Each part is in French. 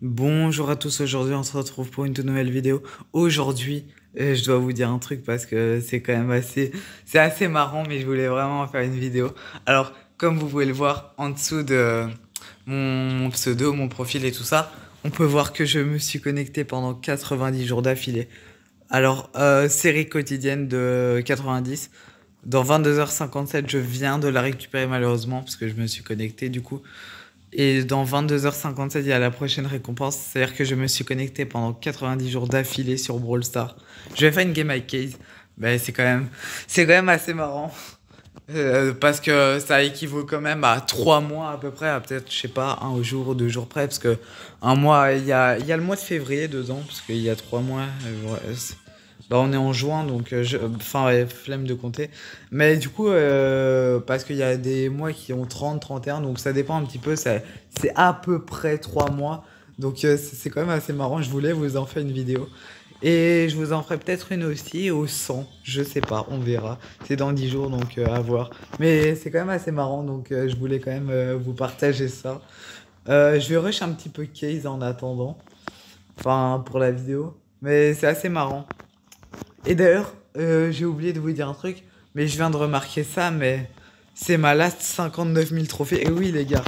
Bonjour à tous, aujourd'hui on se retrouve pour une toute nouvelle vidéo. Aujourd'hui, je dois vous dire un truc parce que c'est assez marrant, mais je voulais vraiment faire une vidéo. Alors, comme vous pouvez le voir en dessous de mon pseudo, mon profil et tout ça, on peut voir que je me suis connecté pendant 90 jours d'affilée. Alors, série quotidienne de 90. Dans 22h57, je viens de la récupérer malheureusement parce que je me suis connecté du coup. Et dans 22h57, il y a la prochaine récompense. C'est-à-dire que je me suis connecté pendant 90 jours d'affilée sur Brawl Stars. Je vais faire une game avec Case. Ben, c'est quand même assez marrant. Parce que ça équivaut quand même à 3 mois à peu près, à peut-être, je sais pas, un jour ou 2 jours près. Parce que un mois, il y a le mois de février dedans, parce qu'il y a 3 mois. Ouais, bah, on est en juin, donc enfin, ouais, flemme de compter. Mais du coup, parce qu'il y a des mois qui ont 30, 31, donc ça dépend un petit peu. C'est à peu près 3 mois. Donc c'est quand même assez marrant. Je voulais vous en faire une vidéo. Et je vous en ferai peut-être une aussi au 100. Je sais pas, on verra. C'est dans 10 jours, donc à voir. Mais c'est quand même assez marrant, donc je voulais quand même vous partager ça. Je vais rush un petit peu Case en attendant. Enfin, pour la vidéo. Mais c'est assez marrant. Et d'ailleurs, j'ai oublié de vous dire un truc, mais je viens de remarquer ça, mais c'est ma last 59 000 trophées. Et oui, les gars,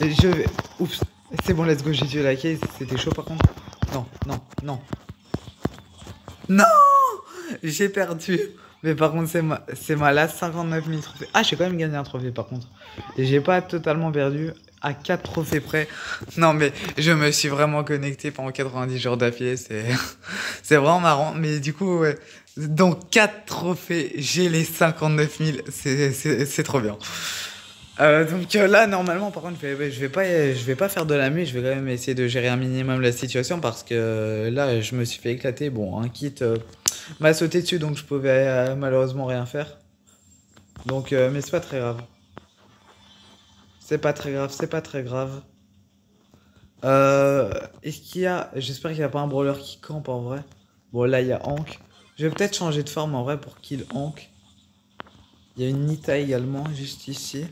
je vais... Oups, c'est bon, let's go, j'ai tué la case. C'était chaud par contre. Non, non, non. Non! J'ai perdu. Mais par contre, c'est ma last 59 000 trophées. Ah, j'ai quand même gagné un trophée par contre. Et j'ai pas totalement perdu à 4 trophées près. Non, mais je me suis vraiment connecté pendant 90 jours d'affilée. C'est vraiment marrant. Mais du coup, ouais. Donc 4 trophées, j'ai les 59 000. C'est trop bien. Donc là, normalement, par contre, je vais pas faire de la mue. Je vais quand même essayer de gérer un minimum la situation parce que là, je me suis fait éclater. Bon, un kit m'a sauté dessus, donc je pouvais malheureusement rien faire. Donc, mais c'est pas très grave. C'est pas très grave, c'est pas très grave. Est-ce qu'il y a... J'espère qu'il n'y a pas un brawler qui campe en vrai. Bon, là, il y a Hank. Je vais peut-être changer de forme en vrai pour kill Hank. Il y a une Nita également, juste ici.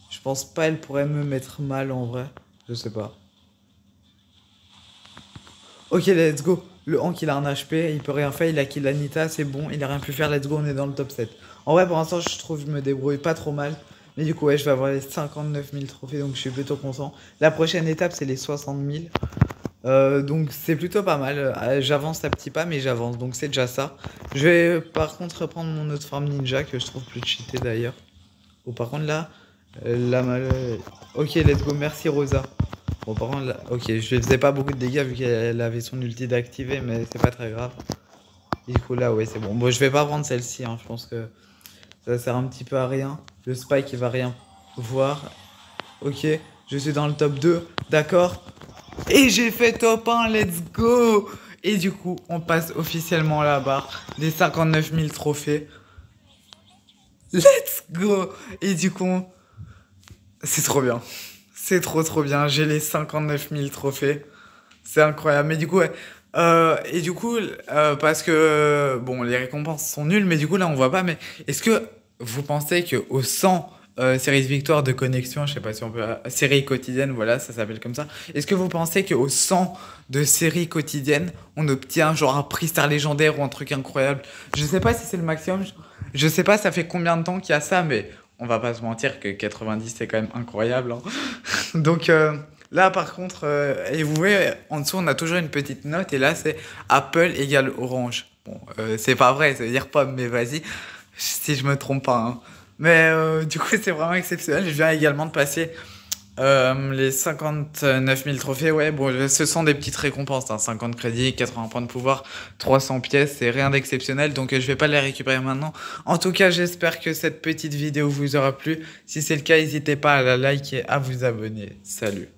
Je pense pas elle pourrait me mettre mal en vrai. Je sais pas. Ok, let's go. Le Hank, il a un HP, il peut rien faire, il a kill Anita, c'est bon, il a rien pu faire, let's go, on est dans le top 7. En vrai, pour l'instant, je trouve que je me débrouille pas trop mal. Mais du coup, ouais, je vais avoir les 59 000 trophées, donc je suis plutôt content. La prochaine étape, c'est les 60 000. Donc c'est plutôt pas mal. J'avance à petits pas, mais j'avance, donc c'est déjà ça. Je vais par contre reprendre mon autre farm ninja, que je trouve plus cheaté d'ailleurs. Bon, par contre, là, ok, let's go, merci Rosa. Bon, par contre, là, ok, je lui faisais pas beaucoup de dégâts vu qu'elle avait son ulti d'activer, mais c'est pas très grave. Et du coup, là, ouais, c'est bon. Bon, je vais pas prendre celle-ci, hein, je pense que ça sert un petit peu à rien. Le Spike, il va rien voir. Ok, je suis dans le top 2, d'accord. Et j'ai fait top 1, let's go. Et du coup, on passe officiellement la barre des 59 000 trophées. Let's go. Et du coup, c'est trop bien. C'est trop bien. J'ai les 59 000 trophées. C'est incroyable. Mais du coup, ouais. Et du coup, parce que, bon, les récompenses sont nulles, mais du coup, là, on voit pas. Mais est-ce que vous pensez qu'au 100 séries de victoires de connexion, je sais pas si on peut... séries quotidiennes, voilà, ça s'appelle comme ça. Est-ce que vous pensez qu'au 100 de séries quotidiennes, on obtient genre un prix star légendaire ou un truc incroyable? Je sais pas si c'est le maximum. Je sais pas ça fait combien de temps qu'il y a ça, mais on va pas se mentir que 90 c'est quand même incroyable, hein. Donc là par contre, et vous voyez en dessous on a toujours une petite note et là c'est Apple égale Orange. Bon, c'est pas vrai, ça veut dire pomme, mais vas-y, si je me trompe pas, hein. Mais du coup c'est vraiment exceptionnel. Je viens également de passer les 59 000 trophées, ouais, bon, ce sont des petites récompenses, hein, 50 crédits, 80 points de pouvoir, 300 pièces, c'est rien d'exceptionnel, donc je vais pas les récupérer maintenant. En tout cas, j'espère que cette petite vidéo vous aura plu. Si c'est le cas, n'hésitez pas à la liker et à vous abonner. Salut!